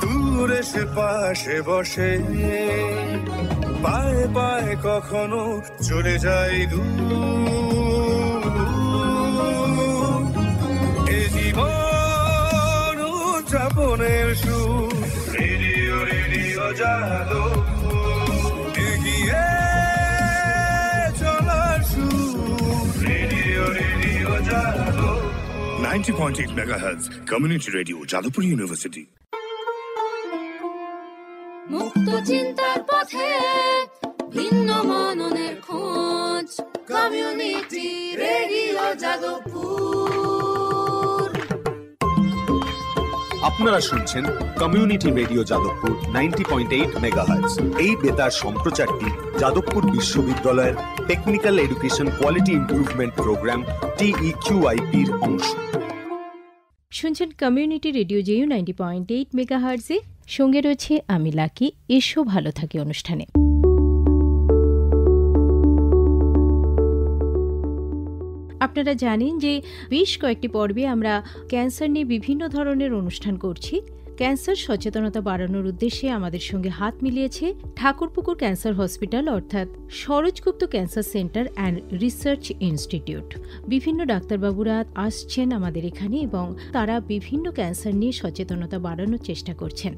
দূরে সে পাশে বসে, পায়ে পায়ে কখনো চলে যায় দূর। এ জীবন উদযাপনের সুর, রেডিও রেডিও যাদবপুর, এগিয়ে চলার সুর, radio radio Jadavpur. 90.8 megahertz community radio, Jadavpur university. মুক্ত চিন্তার পথে ভিন্ন মননের খোঁজ, কমিউনিটি রেডিও যাদবপুর। আপনারা শুনছেন কমিউনিটি রেডিও যাদবপুর 90.8 মেগাহার্টজ। এই বেতার সম্প্রচারটি যাদবপুর বিশ্ববিদ্যালয়ের technical education quality improvement programme TEQIP-র অংশ। শুনছেন কমিউনিটি রেডিও জেইউ 90.8 মেগাহার্টজে। সঙ্গে রয়েছে আমি লাকি। এসো ভালো থাকি অনুষ্ঠানে। আপনারা জানেন যে বেশ কয়েকটি পর্বে আমরা ক্যান্সার নিয়ে বিভিন্ন ধরনের অনুষ্ঠান করছি। ক্যান্সার সচেতনতা বাড়ানোর উদ্দেশ্যে আমাদের সঙ্গে হাত মিলিয়েছে ঠাকুরপুকুর ক্যান্সার হসপিটাল অর্থাৎ সরোজগুপ্ত cancer centre and research institute. বিভিন্ন ডাক্তারবাবুরা আসছেন আমাদের এখানে এবং তারা বিভিন্ন ক্যান্সার নিয়ে সচেতনতা বাড়ানোর চেষ্টা করছেন।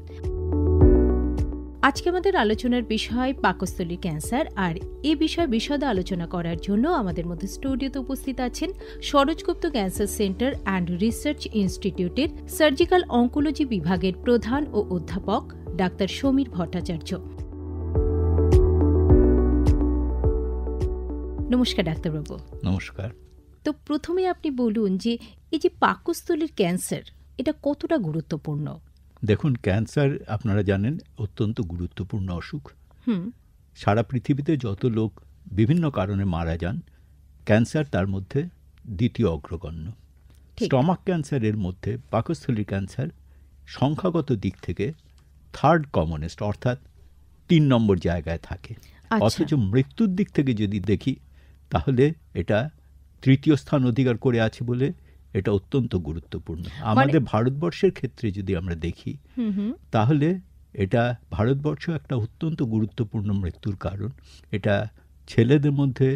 আজকে আমাদের আলোচনার বিষয় পাকস্থলীর ক্যান্সার, আর এই বিষয়ে বিশদ আলোচনা করার জন্য আমাদের মধ্যে স্টুডিওতে উপস্থিত আছেন সরোজগুপ্ত ক্যান্সার সেন্টার অ্যান্ড রিসার্চ ইনস্টিটিউটের সার্জিক্যাল অঙ্কোলজি বিভাগের প্রধান ও অধ্যাপক ডাক্তার সমীর ভট্টাচার্য। নমস্কার ডাক্তারবাবু। নমস্কার। তো প্রথমে আপনি বলুন যে এই যে পাকস্থলীর ক্যান্সার, এটা কতটা গুরুত্বপূর্ণ? দেখুন, ক্যান্সার আপনারা জানেন অত্যন্ত গুরুত্বপূর্ণ অসুখ। সারা পৃথিবীতে যত লোক বিভিন্ন কারণে মারা যান, ক্যান্সার তার মধ্যে দ্বিতীয় অগ্রগণ্য। স্টমাক ক্যান্সারের মধ্যে পাকস্থলীর ক্যান্সার সংখ্যাগত দিক থেকে থার্ড কমনেস্ট, অর্থাৎ 3 নম্বর জায়গায় থাকে। অথচ মৃত্যুর দিক থেকে যদি দেখি তাহলে এটা তৃতীয় স্থান অধিকার করে আছে বলে এটা অত্যন্ত গুরুত্বপূর্ণ। আমাদের ভারতবর্ষের ক্ষেত্রে যদি আমরা দেখি তাহলে এটা ভারতবর্ষ একটা অত্যন্ত গুরুত্বপূর্ণ মৃত্যুর কারণ। এটা ছেলেদের মধ্যে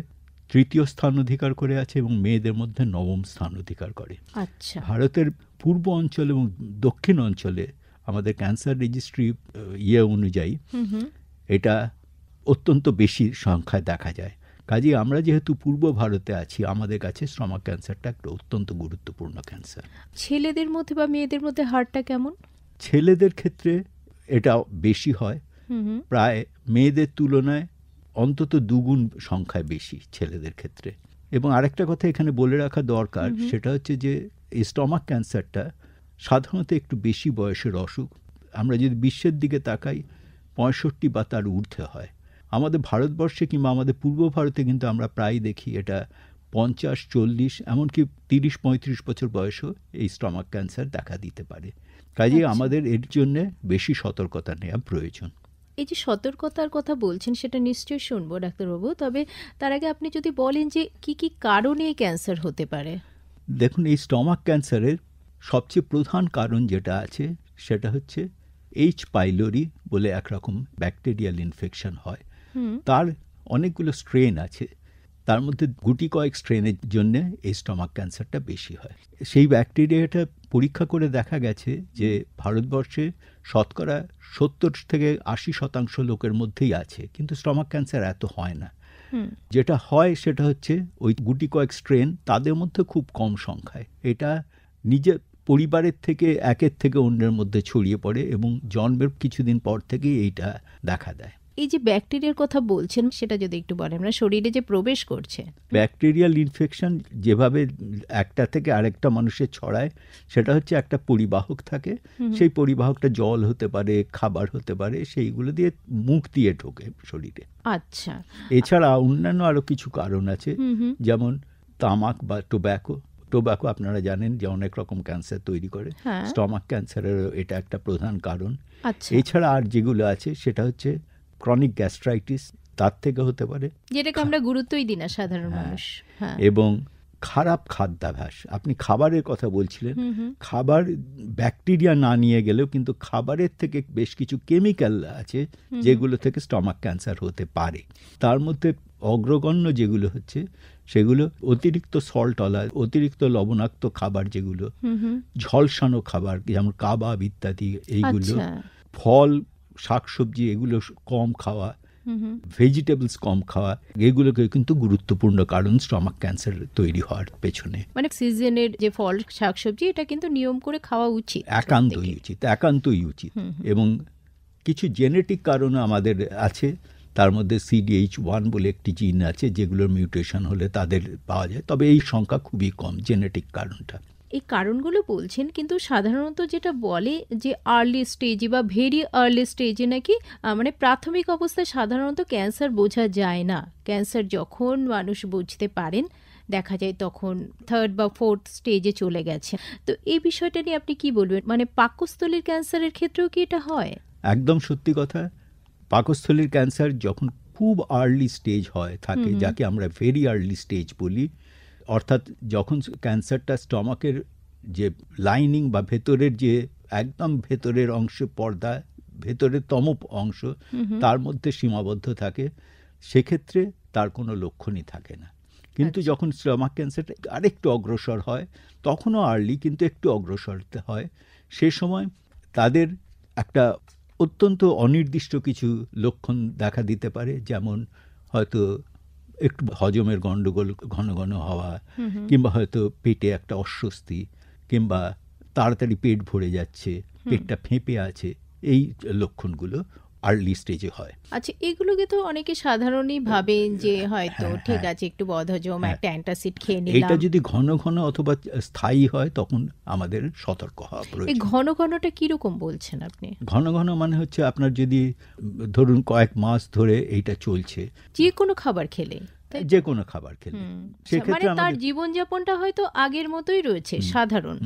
তৃতীয় স্থান অধিকার করে আছে এবং মেয়েদের মধ্যে 9ম স্থান অধিকার করে। ভারতের পূর্ব অঞ্চল এবং দক্ষিণ অঞ্চলে আমাদের ক্যান্সার রেজিস্ট্রি অনুযায়ী এটা অত্যন্ত বেশি সংখ্যায় দেখা যায়। কাজেই আমরা যেহেতু পূর্ব ভারতে আছি, আমাদের কাছে স্টমাক ক্যান্সারটা একটা অত্যন্ত গুরুত্বপূর্ণ ক্যান্সার। ছেলেদের মধ্যে বা মেয়েদের মধ্যে হারটা কেমন? ছেলেদের ক্ষেত্রে এটা বেশি হয়, প্রায় মেয়েদের তুলনায় অন্তত 2 গুণ সংখ্যায় বেশি ছেলেদের ক্ষেত্রে। এবং আরেকটা কথা এখানে বলে রাখা দরকার, সেটা হচ্ছে যে এই স্টমাক ক্যান্সারটা সাধারণত একটু বেশি বয়সের অসুখ। আমরা যদি বিশ্বের দিকে তাকাই, 65 বা তার ঊর্ধ্বে হয়। আমাদের ভারতবর্ষে কিংবা আমাদের পূর্ব ভারতে কিন্তু আমরা প্রায় দেখি এটা 50, 40, এমনকি 30-35 বছর বয়সেও এই স্টমাক ক্যান্সার দেখা দিতে পারে। কাজেই আমাদের এর জন্য বেশি সতর্কতা নেওয়া প্রয়োজন। এই যে সতর্কতার কথা বলছেন সেটা নিশ্চয়ই শুনবো ডাক্তারবাবু, তবে তার আগে আপনি যদি বলেন যে কি কি কারণে এই ক্যান্সার হতে পারে। দেখুন, এই স্টমাক ক্যান্সারের সবচেয়ে প্রধান কারণ যেটা আছে সেটা হচ্ছে H. pylori বলে একরকম ব্যাকটেরিয়াল ইনফেকশন হয়। তার অনেকগুলো স্ট্রেন আছে, তার মধ্যে গুটি কয়েক স্ট্রেনের জন্য এই স্টমাক ক্যান্সারটা বেশি হয়। সেই ব্যাকটেরিয়াটা পরীক্ষা করে দেখা গেছে যে ভারতবর্ষে শতকরা 70-80% লোকের মধ্যেই আছে, কিন্তু স্টমাক ক্যান্সার এত হয় না। যেটা হয় সেটা হচ্ছে ওই গুটি কয়েক স্ট্রেন, তাদের মধ্যে খুব কম সংখ্যায় এটা নিজের পরিবারের থেকে একের থেকে অন্যের মধ্যে ছড়িয়ে পড়ে এবং জন্মের কিছুদিন পর থেকেই এইটা দেখা দেয়। এই যে ব্যাকটেরিয়ার কথা বলছেন সেটা যদি একটু বলেন, আমরা শরীরে যে প্রবেশ করছে। ব্যাকটেরিয়াল ইনফেকশন যেভাবে একটা থেকে আরেকটা মানুষের ছড়ায়, সেটা হচ্ছে একটা পরিবাহক থাকে, সেই পরিবাহকটা জল হতে পারে, খাবার হতে পারে, সেইগুলো দিয়ে মুখ দিয়ে ঢোকে শরীরে। আচ্ছা, এছাড়া অন্যান্য আরো কিছু কারণ আছে, যেমন তামাক বা টোব্যাকো আপনারা জানেন যে অনেক রকম ক্যান্সার তৈরি করে। স্টমাক ক্যান্সারের এটা একটা প্রধান কারণ। এছাড়া আর যেগুলো আছে সেটা হচ্ছে ক্রনিক গ্যাস্ট্রাইটিস, তার থেকে হতে পারে, যেটাকে আমরা গুরুত্বই দিই না সাধারণ মানুষ। এবং খারাপ খাদ্যাভ্যাস, আপনি খাবারের কথা বলছিলেন, খাবার ব্যাকটেরিয়া না নিয়ে গেলেও কিন্তু খাবারের থেকে বেশ কিছু কেমিক্যাল আছে যেগুলো থেকে স্টমাক ক্যান্সার হতে পারে। তার মধ্যে অগ্রগণ্য যেগুলো হচ্ছে সেগুলো অতিরিক্ত সল্টওয়ালা, অতিরিক্ত লবণাক্ত খাবার, যেগুলো ঝলসানো খাবার যেমন কাবাব ইত্যাদি, এইগুলো, ফল শাকসবজি এগুলো কম খাওয়া, ভেজিটেবলস কম খাওয়া, এগুলোকে কিন্তু গুরুত্বপূর্ণ কারণ স্টমাক ক্যান্সার তৈরি হওয়ার পেছনে। মানে সিজনের যে ফল শাকসবজি এটা কিন্তু নিয়ম করে খাওয়া উচিত, একান্তই উচিত। এবং কিছু জেনেটিক কারণ আমাদের আছে, তার মধ্যে CDH1 বলে একটি জিন আছে যেগুলোর মিউটেশন হলে তাদের পাওয়া যায়, তবে এই সংখ্যা খুবই কম জেনেটিক কারণটা। এই কারণগুলো বলছেন, কিন্তু সাধারণত যেটা বলে যে আর্লি স্টেজে বা ভেরি আর্লি স্টেজে নাকি মানে প্রাথমিক অবস্থায় সাধারণত ক্যান্সার বোঝা যায় না। ক্যান্সার যখন মানুষ বুঝতে পারেন দেখা যায় তখন 3rd বা 4th স্টেজে চলে গেছে। তো এই বিষয়টা নিয়ে আপনি কি বলবেন? মানে পাকস্থলীর ক্যান্সারের ক্ষেত্রেও কি এটা হয়? একদম সত্যি কথা। পাকস্থলীর ক্যান্সার যখন খুব আর্লি স্টেজ হয় থাকে, যাকে আমরা ভেরি আর্লি স্টেজ বলি, অর্থাৎ যখন ক্যান্সারটা স্টমাকের যে লাইনিং বা ভেতরের যে একদম ভেতরের অংশ, পর্দা ভেতরের তম অংশ, তার মধ্যে সীমাবদ্ধ থাকে, সেক্ষেত্রে তার কোনো লক্ষণই থাকে না। কিন্তু যখন স্টমাক ক্যান্সারটা আরেকটু অগ্রসর হয়, তখনও আর্লি কিন্তু একটু অগ্রসর হয়, সে সময় তাদের একটা অত্যন্ত অনির্দিষ্ট কিছু লক্ষণ দেখা দিতে পারে, যেমন হয়তো একটু হজমের গণ্ডগোল ঘন ঘন হওয়া, কিংবা হয়তো পেটে একটা অস্বস্তি, কিংবা তাড়াতাড়ি পেট ভরে যাচ্ছে, পেটটা ফেঁপে আছে, এই লক্ষণগুলো আর্লি স্টেজে হয়। আচ্ছা, এগুলোকে তো অনেকে সাধারণই ভাবেন যে হয়তো ঠিক আছে একটু বদহজম, একটা অ্যান্টাসিড খেয়ে নিলাম। এটা যদি ঘন ঘন অথবা স্থায়ী হয় তখন আমাদের সতর্ক হওয়া প্রয়োজন। এই ঘন ঘনটা কিরকম বলছেন আপনি? ঘন ঘন মানে হচ্ছে আপনার যদি ধরুন কয়েক মাস ধরে এইটা চলছে, যে কোনো খাবার খেলে, যে কোনো খাবার খেলে, সেক্ষেত্রে মানে তার জীবনযাপনটা হয়তো আগের মতোই রয়েছে, সাধারণ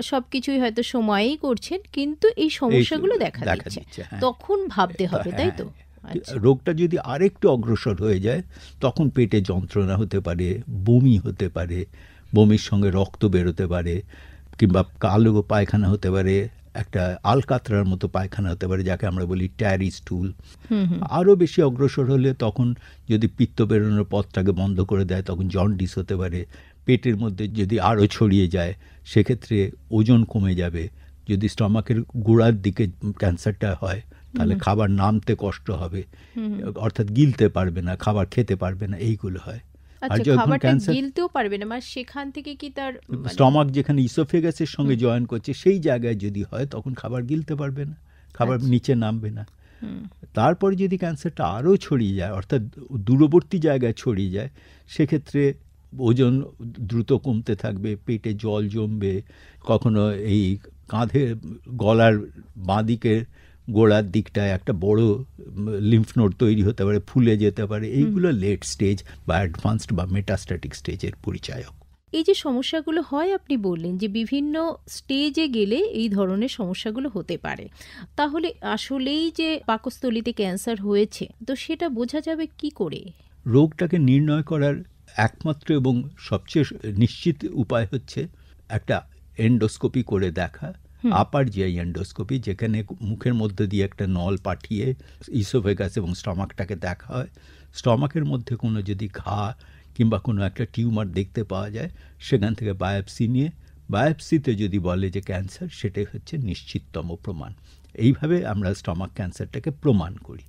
সবকিছুই হয়তো সময়েই করছেন, কিন্তু এই সমস্যাগুলো দেখা দিচ্ছে, তখন ভাবতে হবে, তাই তো? রোগটা যদি আরেকটু অগ্রসর হয়ে যায় তখন পেটে যন্ত্রণা হতে পারে, বমি হতে পারে, বমির সঙ্গে রক্ত বেরোতে পারে, কিংবা কালো পায়খানা হতে পারে, একটা আলকাতরার মতো পায়খানা হতে পারে, যাকে আমরা বলি ট্যারি স্টুল। আরও বেশি অগ্রসর হলে তখন যদি পিত্ত বেরোনোর পথটাকে বন্ধ করে দেয় তখন জন্ডিস হতে পারে। পেটের মধ্যে যদি আরও ছড়িয়ে যায় সেক্ষেত্রে ওজন কমে যাবে। যদি স্টমাকের গোড়ার দিকে ক্যান্সারটা হয় তাহলে খাবার নামতে কষ্ট হবে, অর্থাৎ গিলতে পারবে না, খাবার খেতে পারবে না, এইগুলো হয়। আর যখন ক্যান্সার গিলতেও পারবে না, মানে সেখান থেকে কি তার স্টমাক যেখানে ইসোফেগাসের সঙ্গে জয়েন করছে সেই জায়গায় যদি হয় তখন খাবার গিলতে পারবে না, খাবার নিচে নামবে না। তারপরে যদি ক্যান্সারটা আরও ছড়িয়ে যায়, অর্থাৎ দূরবর্তী জায়গায় ছড়িয়ে যায়, সেক্ষেত্রে ওজন দ্রুত কমতে থাকবে, পেটে জল জমবে, কখনো এই কাঁধে গলার বাঁদিকের গোড়ার দিকটায় একটা বড় লিম্ফ নোড তৈরি হতে পারে, ফুলে যেতে পারে। এইগুলো লেট স্টেজ বা অ্যাডভান্সড বা মেটাস্ট্যাটিক স্টেজের পরিচায়ক। এই যে সমস্যাগুলো হয়, আপনি বললেন যে বিভিন্ন স্টেজে গেলে এই ধরনের সমস্যাগুলো হতে পারে, তাহলে আসলেই যে পাকস্থলীতে ক্যান্সার হয়েছে তো সেটা বোঝা যাবে কি করে? রোগটাকে নির্ণয় করার একমাত্র এবং সবচেয়ে নিশ্চিত উপায় হচ্ছে একটা এন্ডোস্কোপি করে দেখা, আপার জিআই এন্ডোস্কোপি, যেখানে মুখের মধ্যে দিয়ে একটা নল পাঠিয়ে ইসোফেগাস এবং স্টমাকটাকে দেখা হয়। স্টমাকের মধ্যে কোনো যদি ঘা কিংবা কোনো একটা টিউমার দেখতে পাওয়া যায়, সেখান থেকে বায়োপসি নিয়ে, বায়োপসিতে যদি বলে যে ক্যান্সার, সেটাই হচ্ছে নিশ্চিততম প্রমাণ। এইভাবে আমরা স্টমাক ক্যান্সারটাকে প্রমাণ করি।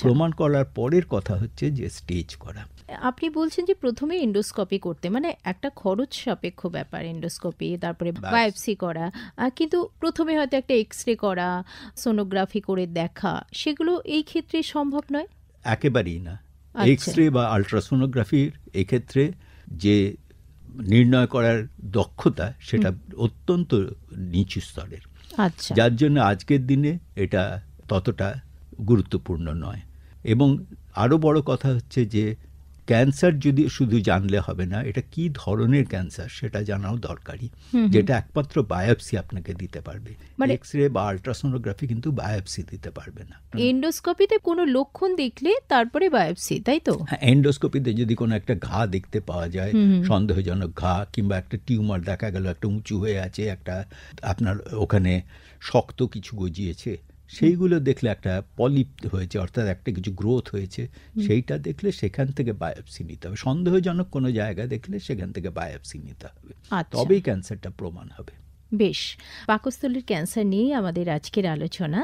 প্রমাণ করার পরের কথা হচ্ছে যে স্টেজ করা। আপনি বলছেন যে প্রথমে এন্ডোস্কোপি করতে, মানে একটা খরচ সাপেক্ষ ব্যাপার এন্ডোস্কোপি, তারপরে বায়োপসি করা, কিন্তু প্রথমে হয়তো একটা এক্সরে করা, সোনোগ্রাফি করে দেখা, সেগুলো এই ক্ষেত্রে সম্ভব নয়? একেবারেই না। এক্সরে বা আলট্রাসোনোগ্রাফির এক্ষেত্রে যে নির্ণয় করার দক্ষতা সেটা অত্যন্ত নিচু স্তরের, যার জন্য আজকের দিনে এটা ততটা গুরুত্বপূর্ণ নয়। এবং আরও বড় কথা হচ্ছে যে ক্যান্সার যদি শুধু জানলে হবে না, এটা কি ধরনের ক্যান্সার সেটা জানাও দরকারি, যেটা একমাত্র বায়োপসি আপনাকে দিতে পারবে। এক্স-রে বা আল্ট্রাসোনোগ্রাফি কিন্তু বায়োপসি দিতে পারবে না। এন্ডোস্কোপিতে কোনো লক্ষণ দেখলে তারপরে বায়োপসি, তাই তো? হ্যাঁ, এন্ডোস্কোপিতে যদি কোনো একটা ঘা দেখতে পাওয়া যায়, সন্দেহজনক ঘা, কিংবা একটা টিউমার দেখা গেল একটা উঁচু হয়ে আছে, একটা আপনার ওখানে শক্ত কিছু গজিয়েছে, সেইগুলো দেখলে একটা পলিপ হয়েছে, অর্থাৎ একটা কিছু গ্রোথ হয়েছে, সেইটা দেখলে সেখান থেকে বায়োপসি নিতে হবে। সন্দেহজনক কোনো জায়গা দেখলে সেখান থেকে বায়োপসি নিতে হবে, তবেই ক্যান্সারটা প্রমাণ হবে। বেশ, পাকস্থলীর ক্যান্সার নিয়ে আমাদের আজকের আলোচনা।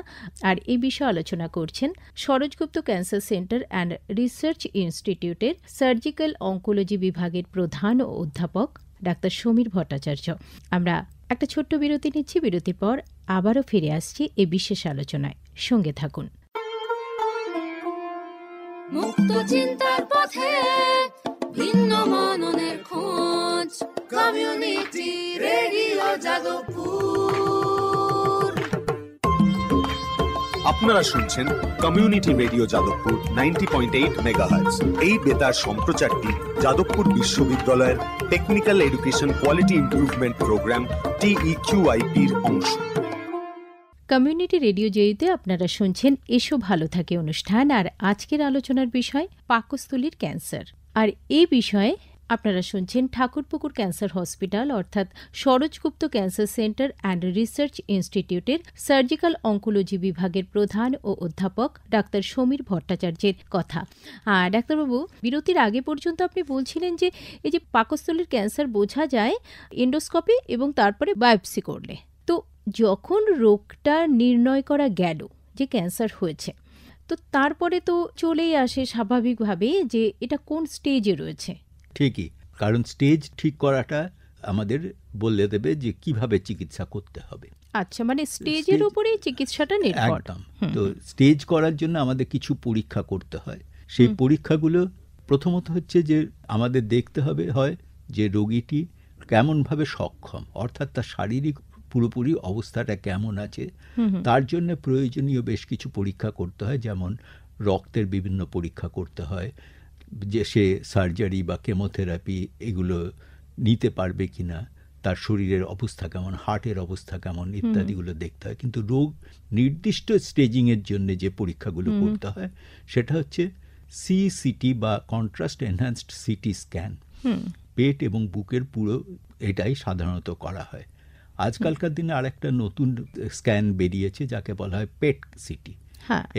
আর এই বিষয়ে আলোচনা করছেন সরোজগুপ্ত ক্যান্সার সেন্টার অ্যান্ড রিসার্চ ইনস্টিটিউটের সার্জিক্যাল অঙ্কোলজি বিভাগের প্রধান ও অধ্যাপক ডাক্তার সমীর ভট্টাচার্য। আমরা একটা ছোট্ট বিরতি নিচ্ছি, বিরতির পর আবারও ফিরে আসছি এই বিশেষ আলোচনায়। সঙ্গে থাকুন। মুক্ত চিন্তার পথে ভিন্ন মননের খোঁজ, কমিউনিটি রেডিও যাদবপুর। আপনারা শুনছেন কমিউনিটি রেডিও যাদবপুর 90.8 মেগাহার্টজ। এই বেতার সম্প্রচারটি যাদবপুর বিশ্ববিদ্যালয়ের technical education quality improvement programme TEQIP-র অংশ। কমিউনিটি রেডিও জয়ীতে আপনারা শুনছেন এসো ভালো থাকে অনুষ্ঠান। আর আজকের আলোচনার বিষয় পাকস্থলীর ক্যান্সার। আর এই বিষয়ে আপনারা শুনছেন ঠাকুরপুকুর ক্যান্সার হসপিটাল অর্থাৎ সরোজগুপ্ত ক্যান্সার সেন্টার অ্যান্ড রিসার্চ ইনস্টিটিউটের সার্জিক্যাল অঙ্কোলজি বিভাগের প্রধান ও অধ্যাপক ডাক্তার সমীর ভট্টাচার্যের কথা। ডাক্তারবাবু, বিরতির আগে পর্যন্ত আপনি বলছিলেন যে এই যে পাকস্থলীর ক্যান্সার বোঝা যায় এন্ডোস্কোপি এবং তারপরে বায়োপসি করলে। তো যখন রোগটা নির্ণয় করা গেল যে ক্যান্সার হয়েছে, তো তারপরে তো চলেই আসে স্বাভাবিকভাবে যে এটা কোন স্টেজে রয়েছে। ঠিকই, কারণ স্টেজ ঠিক করাটা আমাদের বলে দেবে যে কিভাবে চিকিৎসা করতে হবে। আচ্ছা, মানে স্টেজের উপরেই চিকিৎসাটা নির্ভর। একদম। তো স্টেজ করার জন্য আমাদের কিছু পরীক্ষা করতে হয়। সেই পরীক্ষাগুলো প্রথমত হচ্ছে যে আমাদের দেখতে হবে হয় যে রোগীটি কেমনভাবে সক্ষম, অর্থাৎ তার শারীরিক পুরোপুরি অবস্থাটা কেমন আছে। তার জন্য প্রয়োজনীয় বেশ কিছু পরীক্ষা করতে হয়, যেমন রক্তের বিভিন্ন পরীক্ষা করতে হয়, যে সে সার্জারি বা কেমোথেরাপি এগুলো নিতে পারবে কিনা, তার শরীরের অবস্থা কেমন, হার্টের অবস্থা কেমন ইত্যাদিগুলো দেখতে হয়। কিন্তু রোগ নির্দিষ্ট স্টেজিংয়ের জন্য যে পরীক্ষাগুলো করতে হয় সেটা হচ্ছে CCT বা কন্ট্রাস্ট এনহ্যান্সড সিটি স্ক্যান। পেট এবং বুকের পুরো এটাই সাধারণত করা হয়। আজকালকার দিনে আরেকটা নতুন স্ক্যান বেরিয়েছে যাকে বলা হয় পেট সিটি।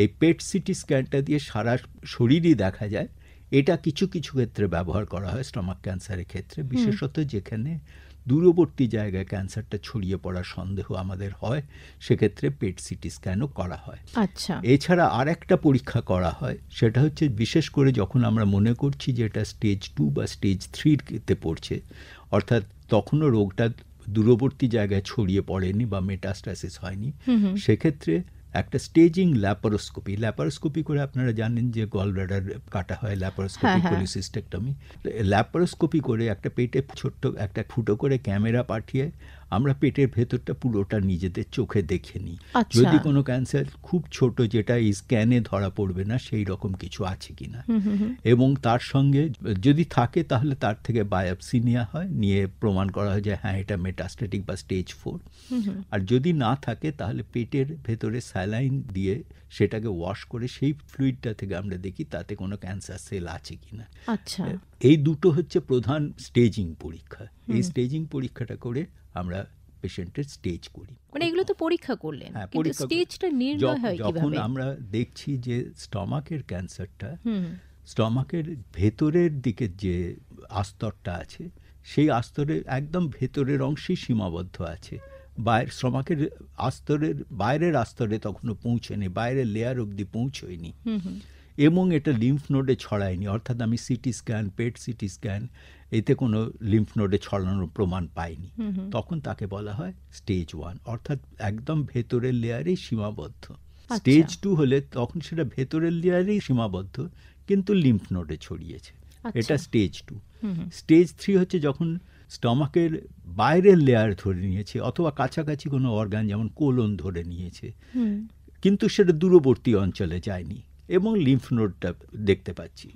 এই পেট সিটি স্ক্যানটা দিয়ে সারা শরীরই দেখা যায়। এটা কিছু কিছু ক্ষেত্রে ব্যবহার করা হয় স্টমাক ক্যান্সারের ক্ষেত্রে, বিশেষত যেখানে দূরবর্তী জায়গায় ক্যান্সারটা ছড়িয়ে পড়ার সন্দেহ আমাদের হয়, সেক্ষেত্রে পেট সিটি স্ক্যানও করা হয়। আচ্ছা, এছাড়া আর একটা পরীক্ষা করা হয়, সেটা হচ্ছে বিশেষ করে যখন আমরা মনে করছি যে এটা স্টেজ 2 বা স্টেজ 3-তে পড়ছে, অর্থাৎ তখনও রোগটা দূরবর্তী জায়গায় ছড়িয়ে পড়েনি বা মেটাস্টাসিস হয়নি, সেক্ষেত্রে একটা স্টেজিং ল্যাপারোস্কোপি করে আপনারা জানেন যে গলব্লাডার কাটা হয়, ল্যাপারোস্কোপি কোলিসিস্টেক্টমি। ল্যাপারোস্কোপি করে একটা পেটে ছোট্ট একটা ফুটো করে ক্যামেরা পাঠিয়ে আমরা পেটের ভেতরটা পুরোটা নিজেদের চোখে দেখে নিই। যদি কোনো ক্যান্সার খুব ছোট যেটা এই স্ক্যানে ধরা পড়বে না সেই রকম কিছু আছে কিনা, এবং তার সঙ্গে যদি থাকে তাহলে তার থেকে বায়োপসি নেওয়া হয়, নিয়ে প্রমাণ করা হয় যে হ্যাঁ এটা মেটাস্ট্যাটিক বা স্টেজ 4। আর যদি না থাকে তাহলে পেটের ভেতরে স্যালাইন দিয়ে সেটাকে ওয়াশ করে সেই ফ্লুইডটা থেকে আমরা দেখি তাতে কোনো ক্যান্সার সেল আছে কিনা। আচ্ছা, এই দুটো হচ্ছে প্রধান স্টেজিং পরীক্ষা। এই স্টেজিং পরীক্ষাটা করে আমরা পেশেন্টের স্টেজ করি। মানে এগুলো তো পরীক্ষা করলেন, কিন্তু স্টেজটা নির্ণয় হয় কিভাবে? যখন আমরা দেখছি যে স্টমাকের ক্যান্সারটা, স্টমাকের ভেতরের দিকে যে আস্তরটা আছে সেই আস্তরের একদম ভেতরের অংশেই সীমাবদ্ধ আছে, স্টমাকের আস্তরের বাইরের আস্তরে তখনও পৌঁছেনি, বাইরের লেয়ার অবধি পৌঁছয়নি, এবং এটা লিম্ফ নোডে ছড়ায়নি। অর্থাৎ আমি CT scan, PET CT scan, এতে কোনো লিম্ফ নোডে ছড়ানোর প্রমাণ পাইনি। তখন তাকে বলা হয় স্টেজ 1, অর্থাৎ একদম ভেতরের লেয়ারেই সীমাবদ্ধ। স্টেজ 2 হলে তখন সেটা ভেতরের লেয়ারেই সীমাবদ্ধ কিন্তু লিম্ফ নোডে ছড়িয়েছে, এটা স্টেজ 2। স্টেজ 3 হচ্ছে যখন স্টমাকের বাইরের লেয়ার ধরে নিয়েছে অথবা কাছাকাছি কোনো অর্গান যেমন কোলন ধরে নিয়েছে, কিন্তু সেটা দূরবর্তী অঞ্চলে যায়নি এবং লিম্ফ নোডটা দেখতে পাচ্ছি।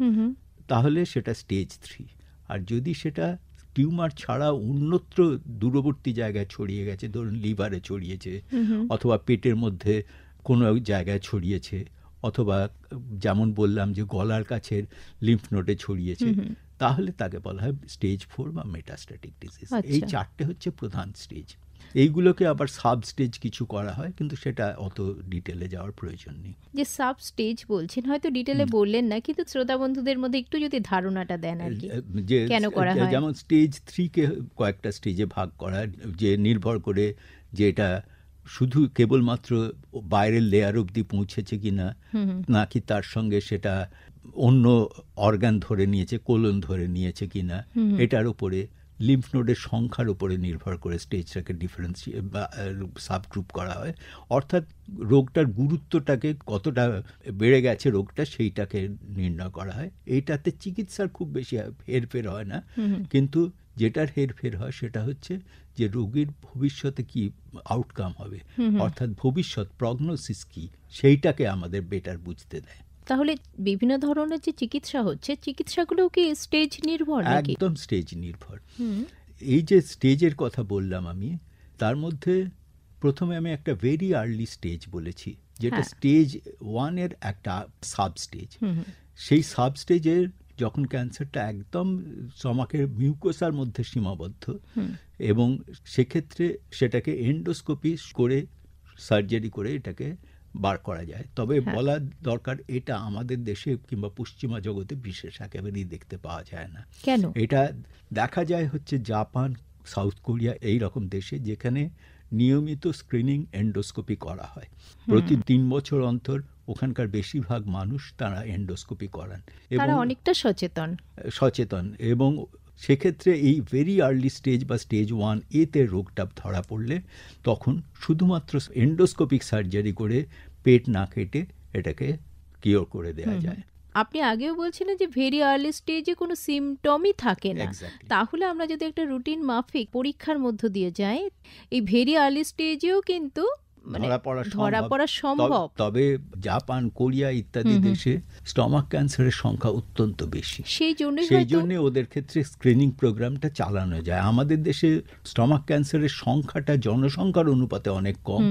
তাহলে সেটা স্টেজ 3। আর যদি সেটা টিউমার ছাড়া অন্যত্র দূরবর্তী জায়গায় ছড়িয়ে গেছে, ধরুন লিভারে ছড়িয়েছে, অথবা পেটের মধ্যে কোনো জায়গায় ছড়িয়েছে, অথবা যেমন বললাম যে গলার কাছের লিম্ফ নোডে ছড়িয়েছে, তাহলে তাকে বলা হয় স্টেজ 4 বা মেটাস্ট্যাটিক ডিজিজ। এই 4টে হচ্ছে প্রধান স্টেজ। এইগুলোকে আবার সাব স্টেজ কিছু করা হয়, কিন্তু সেটা অত ডিটেলে যাওয়ার প্রয়োজন নেই। যে সাব স্টেজ বলছেন, হয়তো ডিটেলে বললেন না, কিন্তু শ্রোতা বন্ধুদের মধ্যে একটু যদি ধারণাটা দেন আর কি, যে কেন করা হয়। যেমন স্টেজ 3 কে কয়েকটা স্টেজে ভাগ করা, যে নির্ভর করে যে এটা শুধু কেবলমাত্র বাইরের লেয়ার অবধি পৌঁছেছে কিনা, নাকি তার সঙ্গে সেটা অন্য অর্গান ধরে নিয়েছে, কোলন ধরে নিয়েছে কিনা, এটার উপরে লিম্ফ নোডের সংখ্যার উপরে নির্ভর করে স্টেজটাকে ডিফারেন্সিয়েট বা সাবগ্রুপ করা হয়। অর্থাৎ রোগটার গুরুত্বটাকে কতটা বেড়ে গেছে রোগটা, সেইটাকে নির্ণয় করা হয়। এইটাতে চিকিৎসার খুব বেশি হেরফের হয় না, কিন্তু যেটার হেরফের হয় সেটা হচ্ছে যে রোগীর ভবিষ্যতে কি আউটকাম হবে, অর্থাৎ ভবিষ্যৎ প্রগনোসিস কি, সেইটাকে আমাদের বেটার বুঝতে দেয়। তাহলে বিভিন্ন ধরনের যে চিকিৎসা হচ্ছে, চিকিৎসাগুলো কি স্টেজ নির্ভর নাকি? একদম স্টেজ নির্ভর। এই যে স্টেজের কথা বললাম আমি, তার মধ্যে প্রথমে আমি একটা ভেরি আর্লি স্টেজ বলেছি, যেটা স্টেজ 1 এর একটা সাব স্টেজ। সেই সাব স্টেজের যখন ক্যান্সারটা একদম স্টমাকের মিউকোসার মধ্যে সীমাবদ্ধ, এবং সেক্ষেত্রে সেটাকে এন্ডোস্কোপি করে সার্জারি করে এটাকে বার করা যায়। তবে বলা দরকার, এটা আমাদের দেশে কিংবা পশ্চিমা জগতে বিশেষ একেবারেই দেখতে পাওয়া যায় না। কেন? এটা দেখা যায় হচ্ছে জাপান, সাউথ কোরিয়া, এই রকম দেশে, যেখানে নিয়মিত স্ক্রিনিং এন্ডোস্কোপি করা হয়। প্রতি 3 বছর অন্তর ওখানকার বেশিরভাগ মানুষ তারা এন্ডোস্কোপি করান, তারা অনেকটা সচেতন। এবং সেক্ষেত্রে এই ভেরি আর্লি স্টেজ বা স্টেজ 1 এতে রোগটা ধরা পড়লে তখন শুধুমাত্র এন্ডোস্কোপিক সার্জারি করে পেট না কেটে এটাকে কিওর করে দেওয়া যায়। আপনি আগেও বলছিলেন যে ভেরি আর্লি স্টেজে কোনো সিমটমই থাকে না। তাহলে আমরা যদি একটা রুটিন মাফিক পরীক্ষার মধ্য দিয়ে যাই, এই ভেরি আর্লি স্টেজেও কিন্তু ধরা পড়া সম্ভব। তবে জাপান, কোরিয়া ইত্যাদি দেশে স্টমাক ক্যান্সারের সংখ্যা অত্যন্ত বেশি, সেই জন্য ওদের ক্ষেত্রে স্ক্রিনিং প্রোগ্রামটা চালানো যায়। আমাদের দেশে স্টমাক ক্যান্সারের সংখ্যাটা জনসংখ্যার অনুপাতে অনেক কম,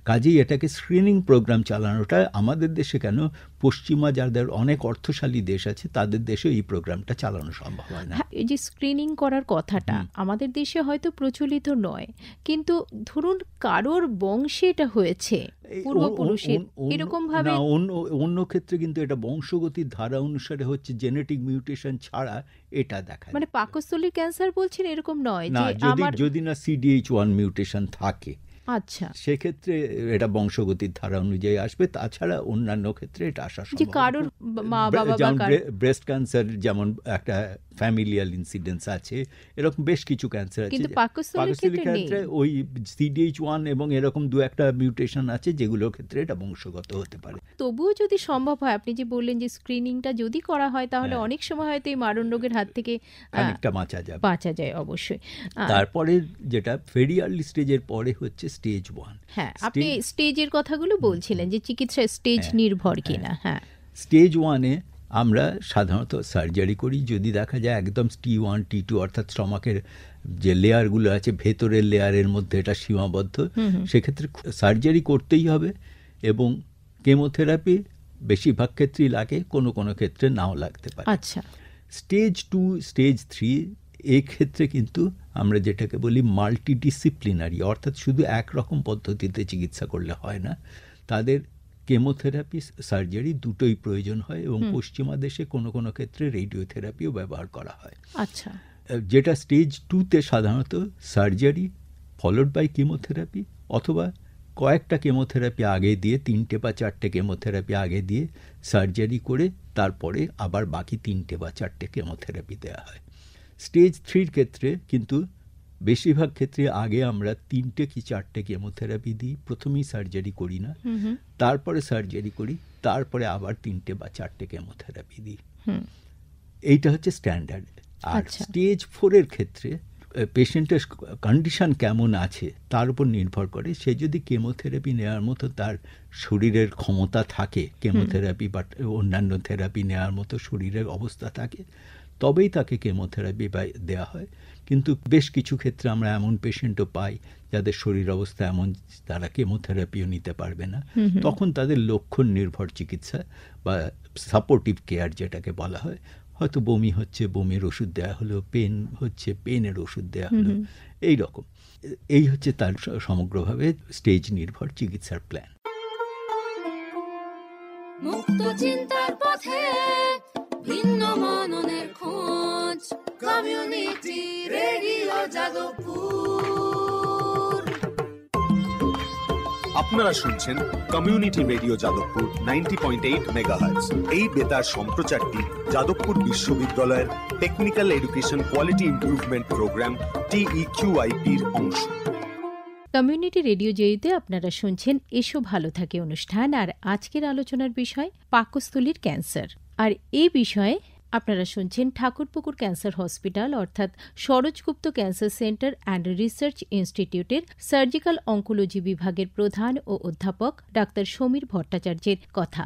কাজেই এটাকে স্ক্রিনিং প্রোগ্রাম চালানোটা আমাদের দেশে কেন, পশ্চিমা যাদের অনেক অর্থশালী দেশ আছে তাদের দেশে এই প্রোগ্রামটা চালানো সম্ভব হয় না। এই যে স্ক্রিনিং করার কথাটা আমাদের দেশে হয়তো প্রচলিত নয়, কিন্তু ধরুন কারোর বংশে এটা হয়েছে, পূর্বপুরুষের, এরকম ভাবে অন্য ক্ষেত্রে কিন্তু এটা বংশগতির ধারা অনুসারে হচ্ছে, জেনেটিক মিউটেশন ছাড়া এটা দেখা যায়। মানে পাকস্থলীর ক্যান্সার বলছেন এরকম নয় না, যদি না CDH1 মিউটেশন থাকে, আচ্ছা, সেক্ষেত্রে এটা বংশগতির ধারা অনুযায়ী আসবে। তাছাড়া অন্যান্য ক্ষেত্রে এটা আসা সম্ভব। কারোর মা বাবা, যেমন ব্রেস্ট ক্যান্সার যেমন একটা ফ্যামিলিয়াল ইনসিডেন্স আছে, এরকম বেশ কিছু ক্যান্সার আছে, কিন্তু পাকস্থলীর ক্ষেত্রে ওই CDH1 এবং এরকম 2-1টা মিউটেশন আছে, যেগুলোর ক্ষেত্রে এটা বংশগত হতে পারে। তবুও যদি সম্ভব হয়, আপনি যে বললেন যে স্ক্রিনিংটা যদি করা হয়, তাহলে অনেক সময় হয়তো এই মারণ রোগের হাত থেকে খানিকটা বাঁচা যায় অবশ্যই। তারপরে যেটা ভেরি আর্লি স্টেজের পরে হচ্ছে স্টেজ 1। হ্যাঁ, আপনি স্টেজের কথাগুলো বলছিলেন যে চিকিৎসা স্টেজ নির্ভর কিনা। হ্যাঁ, স্টেজ 1-এ আমরা সাধারণত সার্জারি করি যদি দেখা যায় একদম T1 T2, অর্থাৎ স্টমাকের যে লেয়ারগুলো আছে ভেতরের লেয়ারের মধ্যে এটা সীমাবদ্ধ, সেক্ষেত্রে সার্জারি করতেই হবে, এবং কেমোথেরাপি বেশিরভাগ ক্ষেত্রেই লাগে, কোনো কোনো ক্ষেত্রে নাও লাগতে পারে। আচ্ছা, স্টেজ 2, স্টেজ 3 এই ক্ষেত্রে কিন্তু আমরা যেটাকে বলি মাল্টিডিসিপ্লিনারি, অর্থাৎ শুধু একরকম পদ্ধতিতে চিকিৎসা করলে হয় না, তাদের কেমোথেরাপি, সার্জারি দুটোই প্রয়োজন হয়, এবং পশ্চিমা দেশে কোনো কোনো ক্ষেত্রে রেডিওথেরাপিও ব্যবহার করা হয়। আচ্ছা, যেটা স্টেজ 2-তে সাধারণত সার্জারি ফলোড বাই কেমোথেরাপি, অথবা কয়েকটা কেমোথেরাপি আগে দিয়ে, 3টে বা 4টে কেমোথেরাপি আগে দিয়ে সার্জারি করে তারপরে আবার বাকি 3টে বা 4টে কেমোথেরাপি দেওয়া হয়। স্টেজ 3-র ক্ষেত্রে কিন্তু বেশিরভাগ ক্ষেত্রে আগে আমরা 3টে কি 4টে কেমোথেরাপি দিই, প্রথমেই সার্জারি করি না, তারপরে সার্জারি করি, তারপরে আবার 3টে বা 4টে কেমোথেরাপি দিই। এইটা হচ্ছে স্ট্যান্ডার্ড। আর স্টেজ 4-এর ক্ষেত্রে পেশেন্টের কন্ডিশন কেমন আছে তার উপর নির্ভর করে। সে যদি কেমোথেরাপি নেওয়ার মতো তার শরীরের ক্ষমতা থাকে, কেমোথেরাপি বা অন্যান্য থেরাপি নেওয়ার মতো শরীরের অবস্থা থাকে, তবেই তাকে কেমোথেরাপি দেওয়া হয়। কিন্তু বেশ কিছু ক্ষেত্রে আমরা এমন পেশেন্টও পাই যাদের শরীর অবস্থা এমন তারা কেমোথেরাপিও নিতে পারবে না, তখন তাদের লক্ষণ নির্ভর চিকিৎসা বা সাপোর্টিভ কেয়ার যেটাকে বলা হয়, হয়তো বমি হচ্ছে, বমির ওষুধ দেওয়া হলো, পেন হচ্ছে, পেনের ওষুধ দেওয়া হলো, এই রকম। এই হচ্ছে তার সমগ্রভাবে স্টেজ নির্ভর চিকিৎসার প্ল্যান। মুক্ত চিন্তার পথে ভিন্ন মননের খোঁজ, কমিউনিটি রেডিও যাদবপুর। আপনারা শুনছেন কমিউনিটি রেডিও যাদবপুর 90.8 মেগাহার্টজ। এই বেতার সম্প্রচারটি যাদবপুর বিশ্ববিদ্যালয়ের technical education quality improvement programme TEQIP-র অংশ। কমিউনিটি রেডিও জয়ীতে আপনারা শুনছেন এসো ভালো থাকে অনুষ্ঠান। আর আজকের আলোচনার বিষয় পাকস্থলীর ক্যান্সার। আর এই বিষয়ে আপনারা শুনছেন ঠাকুরপুকুর ক্যান্সার হসপিটাল অর্থাৎ সরোজগুপ্ত ক্যান্সার সেন্টার অ্যান্ড রিসার্চ ইনস্টিটিউটের সার্জিক্যাল অঙ্কোলজি বিভাগের প্রধান ও অধ্যাপক ডাক্তার সমীর ভট্টাচার্যের কথা।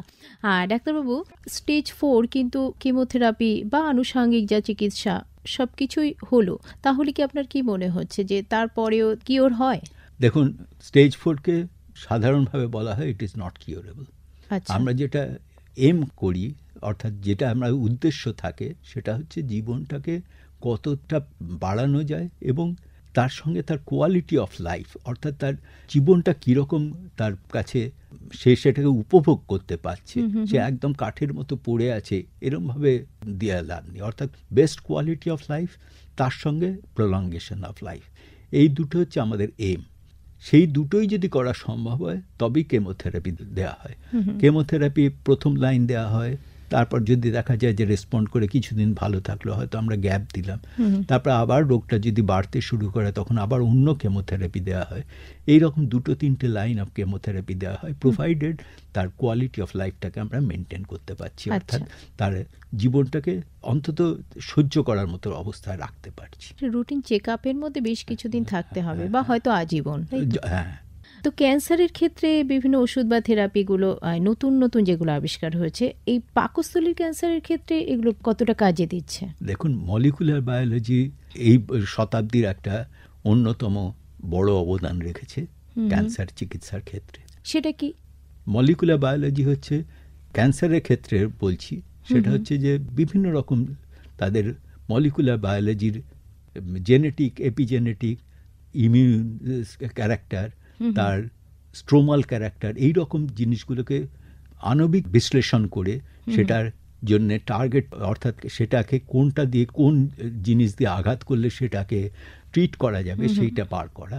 ডাক্তারবাবু, স্টেজ 4 কিন্তু কেমোথেরাপি বা আনুষঙ্গিক যা চিকিৎসা সবকিছুই হলো, তাহলে কি আপনার কি মনে হচ্ছে যে তারপরেও কিওর হয়? দেখুন, স্টেজ 4-কে সাধারণভাবে বলা হয় ইট ইজ নট কিওরেবল। আমরা যেটা এম করি, অর্থাৎ যেটা আমরা উদ্দেশ্য থাকে, সেটা হচ্ছে জীবনটাকে কতটা বাড়ানো যায় এবং তার সঙ্গে তার কোয়ালিটি অফ লাইফ, অর্থাৎ তার জীবনটা কীরকম তার কাছে সে সেটাকে উপভোগ করতে পারছে, সে একদম কাঠের মতো পড়ে আছে এরমভাবে দেওয়া লাভ নেই। অর্থাৎ বেস্ট কোয়ালিটি অফ লাইফ, তার সঙ্গে প্রলঙ্গেশন অফ লাইফ, এই দুটো হচ্ছে আমাদের এম। সেই দুটোই যদি করা সম্ভব হয় তবেই কেমোথেরাপি দেওয়া হয়। কেমোথেরাপি প্রথম লাইন দেওয়া হয়, তারপর যদি দেখা যায় যে রেসপন্ড করে কিছুদিন ভালো থাকলো, হয়তো আমরা গ্যাপ দিলাম, তারপর আবার রোগটা যদি বাড়তে শুরু করে তখন আবার অন্য কেমোথেরাপি দেওয়া হয়। এইরকম 2-3টে লাইন অফ কেমোথেরাপি দেওয়া হয়, প্রোভাইডেড তার কোয়ালিটি অফ লাইফটাকে আমরা মেনটেন করতে পারছি, অর্থাৎ তার জীবনটাকে অন্তত সহ্য করার মতো অবস্থায় রাখতে পারছি। রুটিন চেক আপের মধ্যে বেশ কিছুদিন থাকতে হবে বা হয়তো আজীবন। হ্যাঁ। তো ক্যান্সারের ক্ষেত্রে বিভিন্ন ওষুধ বা থেরাপিগুলো নতুন নতুন যেগুলো আবিষ্কার হয়েছে, এই পাকস্থলীর ক্যান্সারের ক্ষেত্রে এগুলো কতটা কাজে দিচ্ছে? দেখুন, মলিকুলার বায়োলজি এই শতাব্দীর একটা অন্যতম বড় অবদান রেখেছে ক্যান্সার চিকিৎসার ক্ষেত্রে। সেটা কি? মলিকুলার বায়োলজি হচ্ছে ক্যান্সারের ক্ষেত্রে বলছি, সেটা হচ্ছে যে বিভিন্ন রকম তাদের মলিকুলার বায়োলজির জেনেটিক, এপিজেনেটিক, ইমিউন ক্যারেক্টার, তার স্ট্রোমাল ক্যারেক্টার, এই রকম জিনিসগুলোকে আণবিক বিশ্লেষণ করে সেটার জন্য টার্গেট, অর্থাৎ সেটাকে কোনটা দিয়ে কোন জিনিস দিয়ে আঘাত করলে সেটাকে ট্রিট করা যাবে সেইটা পার করা।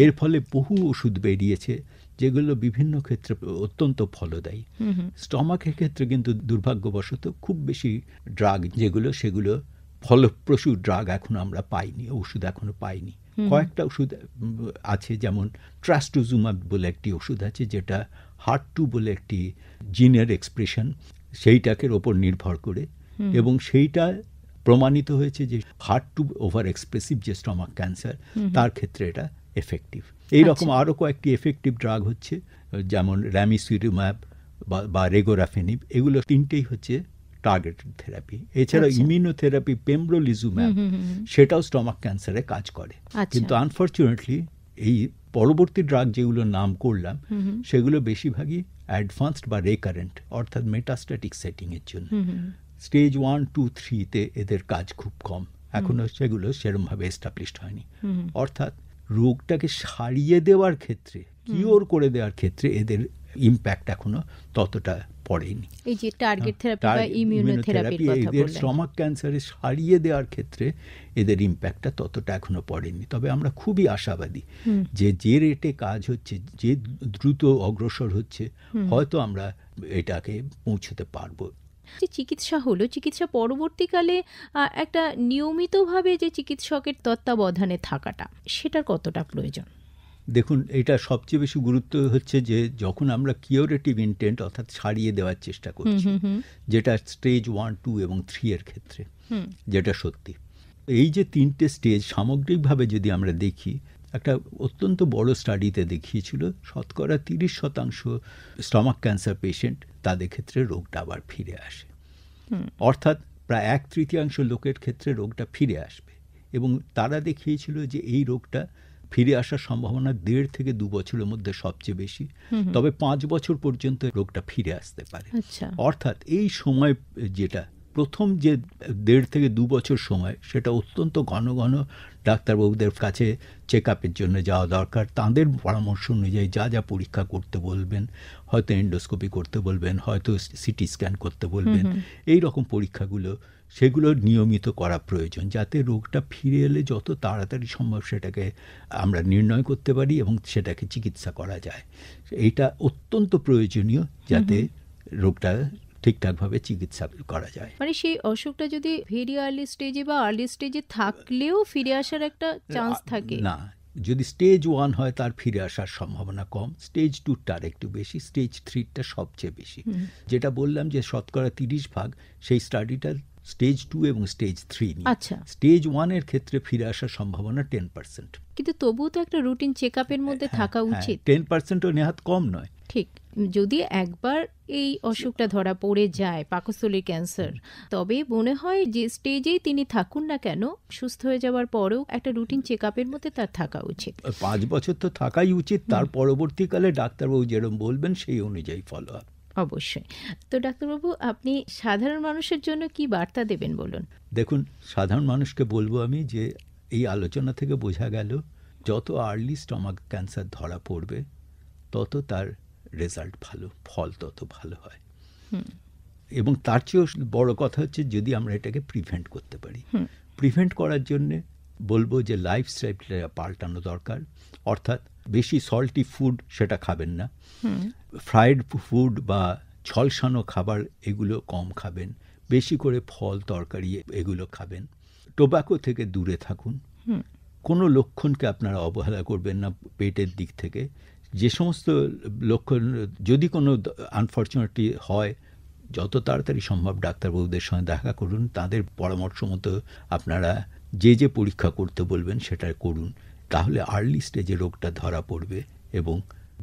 এর ফলে বহু ওষুধ বেরিয়েছে যেগুলো বিভিন্ন ক্ষেত্রে অত্যন্ত ফলদায়ী। স্টমাকের ক্ষেত্রে কিন্তু দুর্ভাগ্যবশত খুব বেশি ড্রাগ যেগুলো, সেগুলো ফলপ্রসূ ড্রাগ এখন আমরা পাইনি, ওষুধ এখনো পাইনি। কয়েকটা ওষুধ আছে, যেমন ট্রাস্টুজুমাব বলে একটি ওষুধ আছে, যেটা HER2 বলে একটি জিনের এক্সপ্রেশন, সেইটাকে ওপর নির্ভর করে, এবং সেইটা প্রমাণিত হয়েছে যে HER2 ওভার এক্সপ্রেসিভ যে স্টমাক ক্যান্সার, তার ক্ষেত্রে এটা এফেক্টিভ। এইরকম আরও কয়েকটি এফেক্টিভ ড্রাগ হচ্ছে, যেমন র্যামিসিরুম্যাব বা রেগোরাফেনিব, এগুলো তিনটেই হচ্ছে টার্গেটেড থেরাপি। এছাড়া ইমিউনোথেরাপি পেমব্রোলিজুম্যাব, সেটাও স্টমাক ক্যান্সারে কাজ করে। কিন্তু আনফর্চুনেটলি এই পরবর্তী ড্রাগ যেগুলো নাম করলাম, সেগুলো বেশিরভাগই অ্যাডভান্সড বা রেকারেন্ট, অর্থাৎ মেটাস্ট্যাটিক সেটিংয়ের জন্য। স্টেজ 1, 2, 3-তে এদের কাজ খুব কম, এখনো সেগুলো সেরমভাবে এস্টাবলিশড হয়নি। অর্থাৎ রোগটাকে সারিয়ে দেওয়ার ক্ষেত্রে, কিওর করে দেওয়ার ক্ষেত্রে এদের ইম্প্যাক্ট এখনো ততটা পড়েনি। এই যে টার্গেট থেরাপি বা ইমিউনোথেরাপির কথা বললেন, স্টমাক ক্যান্সারে সারিয়ে দেওয়ার ক্ষেত্রে এদের ইম্প্যাক্টটা ততটা এখনো পড়েনি। তবে আমরা খুবই আশাবাদী যে রেটে কাজ হচ্ছে, যে দ্রুত অগ্রসর হচ্ছে, হয়তো আমরা এটাকে পৌঁছতে পারবো। যে চিকিৎসা হলো, চিকিৎসা পরবর্তীকালে একটা নিয়মিতভাবে যে চিকিৎসকের তত্ত্বাবধানে থাকাটা, সেটার কতটা প্রয়োজন? দেখুন, এটা সবচেয়ে বেশি গুরুত্ব হচ্ছে যে যখন আমরা কিওরেটিভ ইন্টেন্ট, অর্থাৎ সারিয়ে দেওয়ার চেষ্টা করছি, যেটা স্টেজ 1, 2 এবং 3 এর ক্ষেত্রে, যেটা সত্যি, এই যে 3টে স্টেজ সামগ্রিকভাবে যদি আমরা দেখি, একটা অত্যন্ত বড় স্টাডিতে দেখিয়েছিল 30% স্টমাক ক্যান্সার পেশেন্ট তাদের ক্ষেত্রে রোগটা আবার ফিরে আসে। অর্থাৎ প্রায় 1/3 লোকের ক্ষেত্রে রোগটা ফিরে আসবে, এবং তারা দেখিয়েছিল যে এই রোগটা ফিরে আসার সম্ভাবনা 1.5 থেকে 2 বছরের মধ্যে সবচেয়ে বেশি, তবে 5 বছর পর্যন্ত রোগটা ফিরে আসতে পারে। অর্থাৎ এই সময় যেটা প্রথম যে 1.5 থেকে 2 বছর সময়, সেটা অত্যন্ত ঘন ঘন ডাক্তারবাবুদের কাছে চেক আপের জন্য যাওয়া দরকার। তাদের পরামর্শ অনুযায়ী যা যা পরীক্ষা করতে বলবেন, হয়তো এন্ডোস্কোপি করতে বলবেন, হয়তো সিটি স্ক্যান করতে বলবেন, এই রকম পরীক্ষাগুলো সেগুলো নিয়মিত করা প্রয়োজন, যাতে রোগটা ফিরে এলে যত তাড়াতাড়ি সম্ভব সেটাকে আমরা নির্ণয় করতে পারি এবং সেটাকে চিকিৎসা করা যায়। এইটা অত্যন্ত প্রয়োজনীয়, যাতে রোগটা ঠিকঠাকভাবে চিকিৎসা করা যায়। মানে সেই অসুখটা যদি ভেরি আর্লি স্টেজে বা আর্লি স্টেজে থাকলেও ফিরে আসার একটা চান্স থাকে না, যদি স্টেজ 1 হয় তার ফিরে আসার সম্ভাবনা কম, স্টেজ 2টার একটু বেশি, স্টেজ 3টা সবচেয়ে বেশি। যেটা বললাম যে 30%, সেই স্টাডিটা স্টেজ 2 এবং স্টেজ 3 নিয়ে। আচ্ছা, স্টেজ 1 এর ক্ষেত্রে ফিরে আসার সম্ভাবনা 10%। কিন্তু তবুও তো একটা রুটিন চেক আপের মধ্যে থাকা উচিত। 10%ও নেহাত কম নয়। ঠিক, যদি একবার এই অসুখটা ধরা পড়ে যায় পাকস্থলীর ক্যান্সার, তবে মনে হয় যে স্টেজেই তিনি থাকুন না কেন, সুস্থ হয়ে যাওয়ার পরেও একটা রুটিন চেক আপের মধ্যে তার থাকা উচিত। 5 বছর তো থাকাই উচিত, তার পরবর্তীকালে ডাক্তারবাবু যেরকম বলবেন সেই অনুযায়ী ফলো আপ। অবশ্যই। তো ডাক্তারবাবু, আপনি সাধারণ মানুষের জন্য কি বার্তা দেবেন বলুন? দেখুন, সাধারণ মানুষকে বলবো আমি যে এই আলোচনা থেকে বোঝা গেল যত আর্লি স্টমাক ক্যান্সার ধরা পড়বে তত তার রেজাল্ট ভালো, ফল তত ভালো হয়। এবং তার চেয়েও বড় কথা হচ্ছে যদি আমরা এটাকে প্রিভেন্ট করতে পারি। প্রিভেন্ট করার জন্যে বলবো যে লাইফস্টাইলটা পাল্টানো দরকার, অর্থাৎ বেশি সল্টি ফুড সেটা খাবেন না, ফ্রাইড ফুড বা ঝলসানো খাবার এগুলো কম খাবেন, বেশি করে ফল তরকারি এগুলো খাবেন, টোব্যাকো থেকে দূরে থাকুন, কোনো লক্ষণকে আপনারা অবহেলা করবেন না পেটের দিক থেকে। যে সমস্ত লক্ষণ যদি কোনো আনফর্চুনেটলি হয়, যত তাড়াতাড়ি সম্ভব ডাক্তারবাবুদের সঙ্গে দেখা করুন, তাদের পরামর্শ মতো আপনারা যে যে পরীক্ষা করতে বলবেন সেটা করুন, তাহলে আর্লি স্টেজে রোগটা ধরা পড়বে। এবং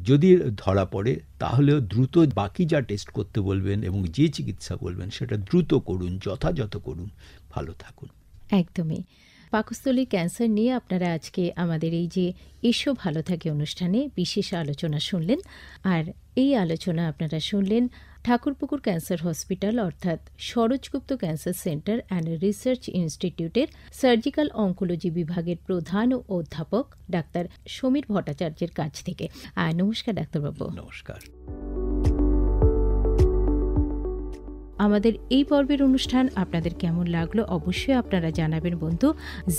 যদি ধরা পড়ে তাহলেও দ্রুত বাকি যা টেস্ট করতে বলবেন এবং যে চিকিৎসা বলবেন সেটা দ্রুত করুন, যথাযথ করুন, ভালো থাকুন। একদমই। পাকস্থলীর ক্যান্সার নিয়ে আপনারা আজকে আমাদের এই যে এসো ভালো থাকে অনুষ্ঠানে বিশেষ আলোচনা শুনলেন। আর এই আলোচনা আপনারা শুনলেন ঠাকুরপুকুর ক্যান্সার হসপিটাল অর্থাৎ সরোজগুপ্ত ক্যান্সার সেন্টার অ্যান্ড রিসার্চ ইনস্টিটিউটের সার্জিক্যাল অঙ্কোলজি বিভাগের প্রধান ও অধ্যাপক ডাক্তার সমীর ভট্টাচার্যের কাছ থেকে। নমস্কার ডাক্তারবাবু। নমস্কার। আমাদের এই পর্বের অনুষ্ঠান আপনাদের কেমন লাগলো অবশ্যই আপনারা জানাবেন বন্ধু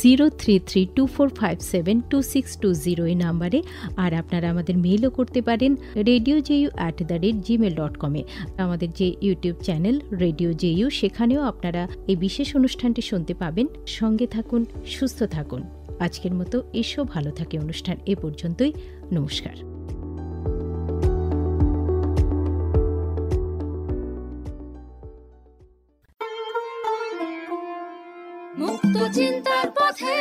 0332457262 এই নাম্বারে। আর আপনারা আমাদের মেইলও করতে পারেন radioju@gmail.com এ। আমাদের যে ইউটিউব চ্যানেল রেডিও জেইউ, সেখানেও আপনারা এই বিশেষ অনুষ্ঠানটি শুনতে পাবেন। সঙ্গে থাকুন, সুস্থ থাকুন। আজকের মতো এসো ভালো থাকে অনুষ্ঠান এ পর্যন্তই। নমস্কার। মুক্ত চিন্তার পথে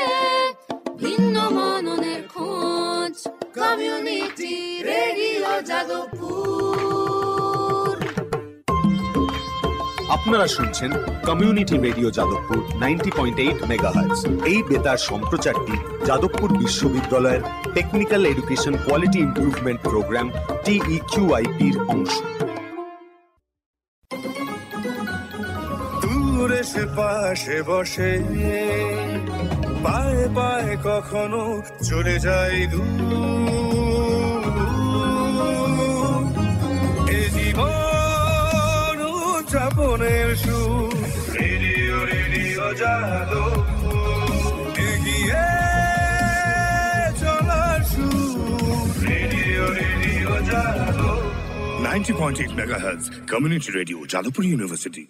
ভিন্ন মননের খোঁজ, কমিউনিটি রেডিও যাদবপুর। আপনারা শুনছেন কমিউনিটি রেডিও যাদবপুর 90.8 মেগাহার্টজ। এই বেতার সম্প্রচারটি যাদবপুর বিশ্ববিদ্যালয়ের technical education quality improvement programme TEQIP-র অংশ। দূরে সে পাশে বসে পায়ে পায়ে কখনো চলে যায় দূর। এ জীবন উদযাপনের সুর, রেডিও রেডিও যাদবপুর। এগিয়ে চলার সুর, radio radio Jadavpur. 90.8 megahertz, Community Radio, Jadavpur University.